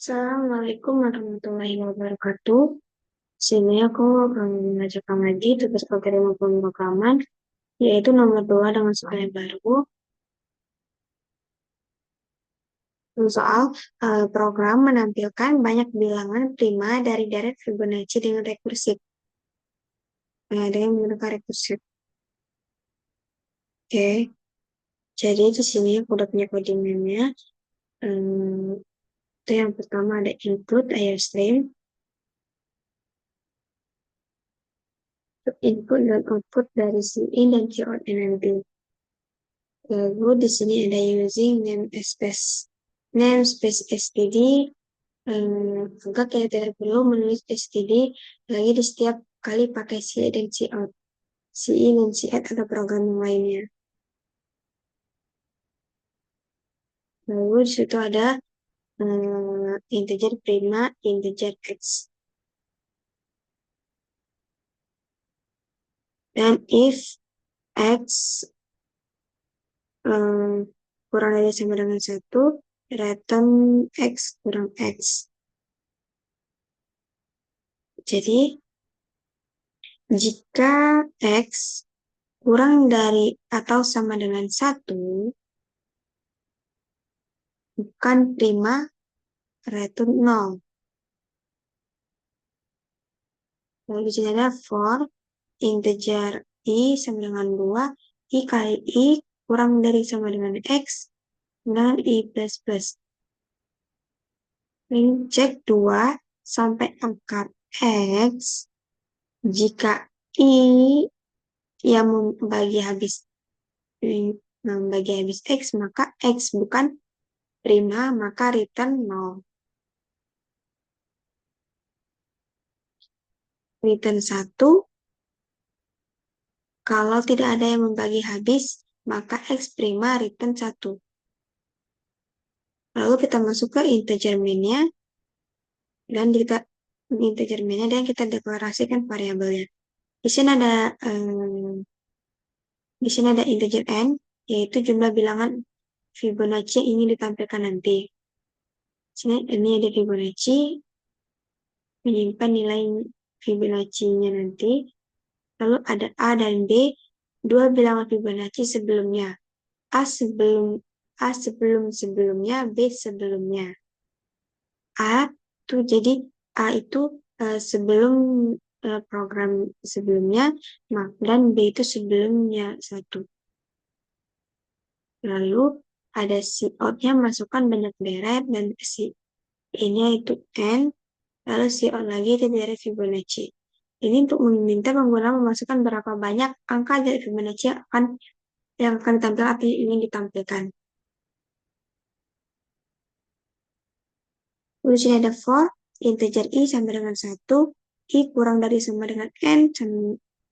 Assalamualaikum warahmatullahi wabarakatuh. Sini aku akan mengajarkan lagi tugas materi maupun pemrograman, yaitu nomor 2 dengan soal yang baru. Soal program menampilkan banyak bilangan prima dari deret Fibonacci dengan rekursif. Dengan menggunakan rekursif. Oke, jadi di sini aku udah punya codingannya. Itu yang pertama ada input stream. Input dan output dari si in dan si out nanti. Lalu di sini ada using namespace std. Maka kita tidak perlu menulis std lagi di setiap kali pakai ci dan cout. Ci dan cout atau program yang lainnya. Lalu di situ ada integer prima, integer x. Dan if x kurang dari sama dengan 1, return x kurang x. Jadi, jika x kurang dari atau sama dengan 1, bukan prima, return 0. Lalu di sini ada for integer i sama dengan 2, i kali i kurang dari sama dengan x, dengan i plus plus. Ini cek 2 sampai angka x, jika i yang membagi habis x, maka x bukan prima, maka return 0. Return 1, kalau tidak ada yang membagi habis, maka x prima return 1. Lalu kita masuk ke integer main-nya, dan kita deklarasikan variabelnya. Di sini ada integer n, yaitu jumlah bilangan Fibonacci yang ingin ditampilkan nanti. Ini ada Fibonacci, menyimpan nilai Fibonacci-nya nanti. Lalu ada A dan B, dua bilangan Fibonacci sebelumnya. A sebelumnya, B sebelumnya. Jadi A itu sebelum program sebelumnya, dan B itu sebelumnya 1. Lalu ada si out-nya masukkan banyak deret, dan si ini itu n, lalu si out lagi itu deret Fibonacci. Ini untuk meminta pengguna memasukkan berapa banyak angka dari Fibonacci yang akan ditampilkan atau yang ingin ditampilkan. Lalu sini ada for integer i sama dengan 1, i kurang dari sama dengan n,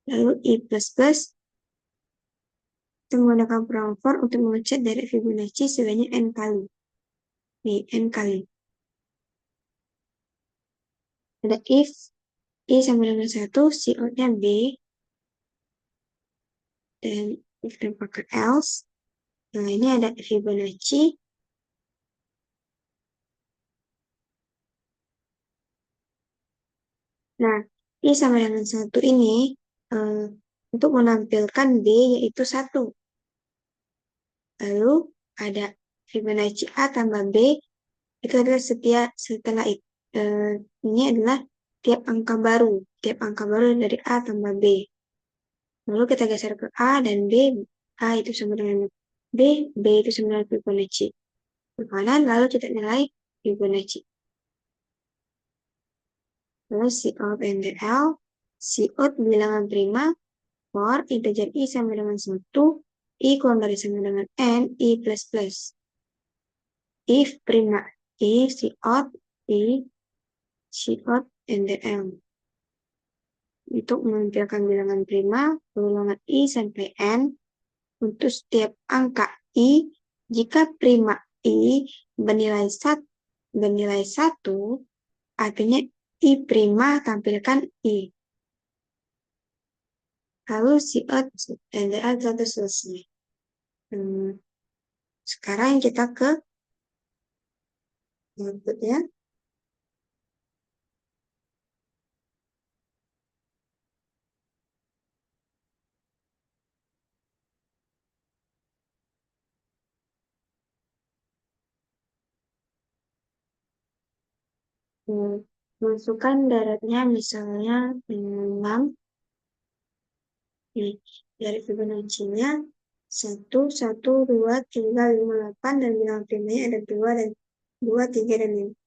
lalu i plus plus. Kita menggunakan program for untuk mengecek dari Fibonacci sebanyak n kali. Nih, n kali. Ada if i sama dengan 1, si out-nya b, dan kita pakai else. Nah, ini ada Fibonacci. Nah, i sama dengan 1 ini untuk menampilkan b yaitu 1. Lalu ada Fibonacci A tambah B, itu adalah setelah ini adalah tiap angka baru dari A tambah B. Lalu kita geser ke A dan B, A itu sama dengan B, B itu sama dengan Fibonacci. Ke kanan, lalu cetak nilai Fibonacci. Lalu Cout NDL, Cout bilangan prima, for integer i sama dengan 1, i kurang dari sama dengan n, i plus plus. If prima i, Cout NDL. Untuk menampilkan bilangan prima, ulangan i sampai n, untuk setiap angka i, jika prima i bernilai 1, artinya i prima tampilkan i. Lalu Cout NDL sudah selesai. Sekarang kita ke output ya. masukkan daratnya misalnya 6. Dari Fibonacci-nya 1, 1, 2, 3, 5, 8, dan bilangan primanya ada 2, dan 2, 3, dan 5.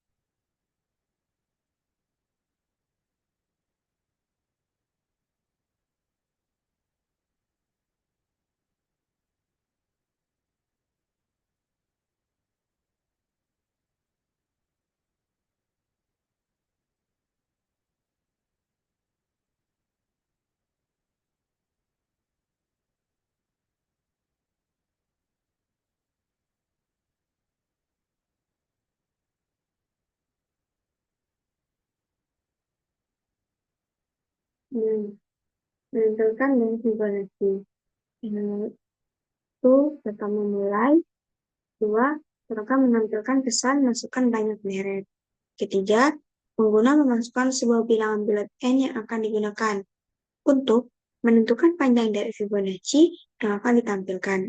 Hmm, menentukan dan Fibonacci. Satu, pertama mulai. Dua, mereka menampilkan kesan masukkan banyak deret. Ketiga, pengguna memasukkan sebuah bilangan bulat N yang akan digunakan untuk menentukan panjang dari Fibonacci yang akan ditampilkan.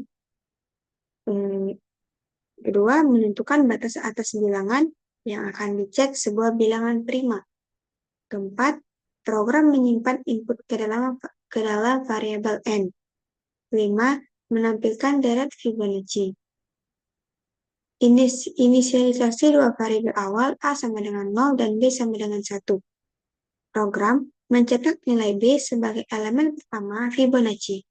Kedua, menentukan batas atas bilangan yang akan dicek sebuah bilangan prima. Keempat, program menyimpan input ke dalam variabel N. 5. Menampilkan deret Fibonacci. Inisialisasi dua variabel awal A sama dengan 0 dan B sama dengan 1. Program mencetak nilai B sebagai elemen pertama Fibonacci.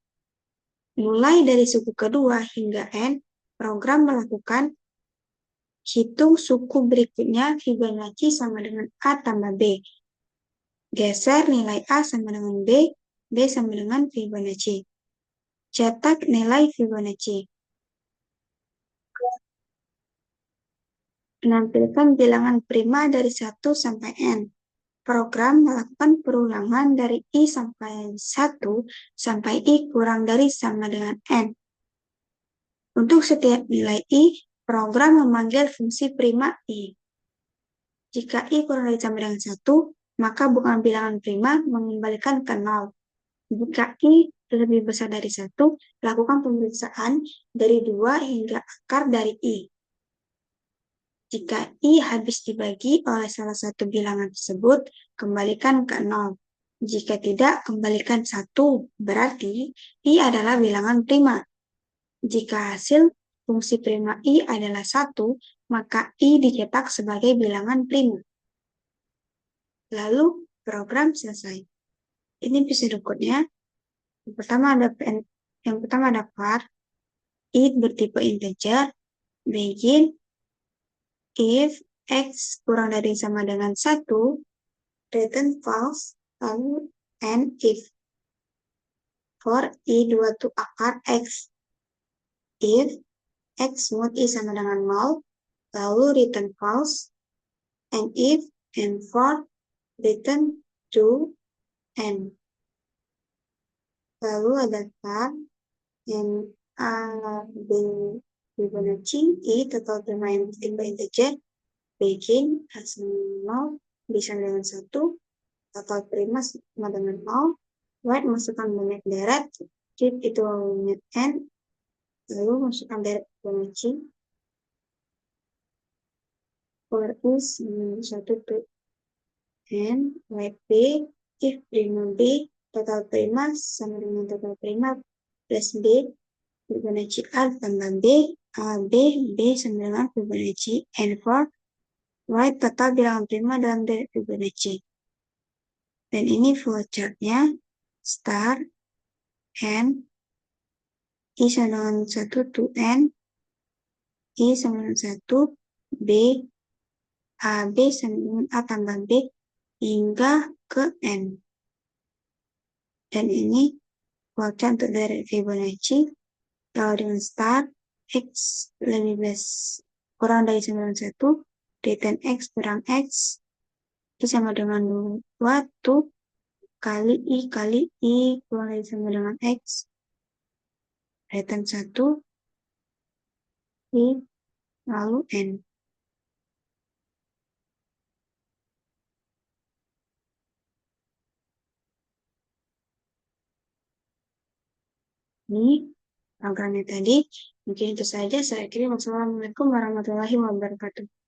Mulai dari suku kedua hingga N, program melakukan hitung suku berikutnya Fibonacci sama dengan A tambah B. Geser nilai A sama dengan B, B sama dengan Fibonacci. Cetak nilai Fibonacci. Menampilkan bilangan prima dari 1 sampai N. Program melakukan perulangan dari I sampai 1 sampai I kurang dari sama dengan N. Untuk setiap nilai I, program memanggil fungsi prima I. Jika I kurang dari sama dengan 1, maka bukan bilangan prima mengembalikan ke 0. Jika I lebih besar dari 1, lakukan pemeriksaan dari 2 hingga akar dari I. Jika I habis dibagi oleh salah satu bilangan tersebut, kembalikan ke 0. Jika tidak, kembalikan 1, berarti I adalah bilangan prima. Jika hasil fungsi prima I adalah 1, maka I dicetak sebagai bilangan prima. Lalu, program selesai. Ini episode code-nya. Yang pertama ada var, int bertipe integer, begin, if x kurang dari sama dengan 1, return false, lalu and if. For i2 to akar x, if x mod i sama dengan 0, lalu return false, and if, and for, return to n. Lalu ada var, and a, b, Fibonacci, i total prima yang bertipe integer, begin, a sama 0, bisa dengan 1, total prima sama dengan 0, white masukkan banyak deret, keep itu awalnya n, lalu masukkan deret Fibonacci, for is 1 to n, white b, if prima b, total prima sama dengan total prima plus b, Fibonacci a tambah b, a, b, b sama dengan Fibonacci, and for white total bilangan prima dalam deret Fibonacci. Dan ini flowchart-nya, start, n, I sama dengan 1 to n, I sama dengan 1, B, A, B sama dengan A tambah B, hingga ke N. Dan ini flowchart untuk dari Fibonacci. Kalau dengan start, X lebih kurang dari sama dengan 1, return X kurang X, I sama dengan 2, tuh, kali I kurang dari sama dengan X, return 1, I, lalu N. Ini programnya tadi. Mungkin itu saja. Saya kira wassalamualaikum warahmatullahi wabarakatuh.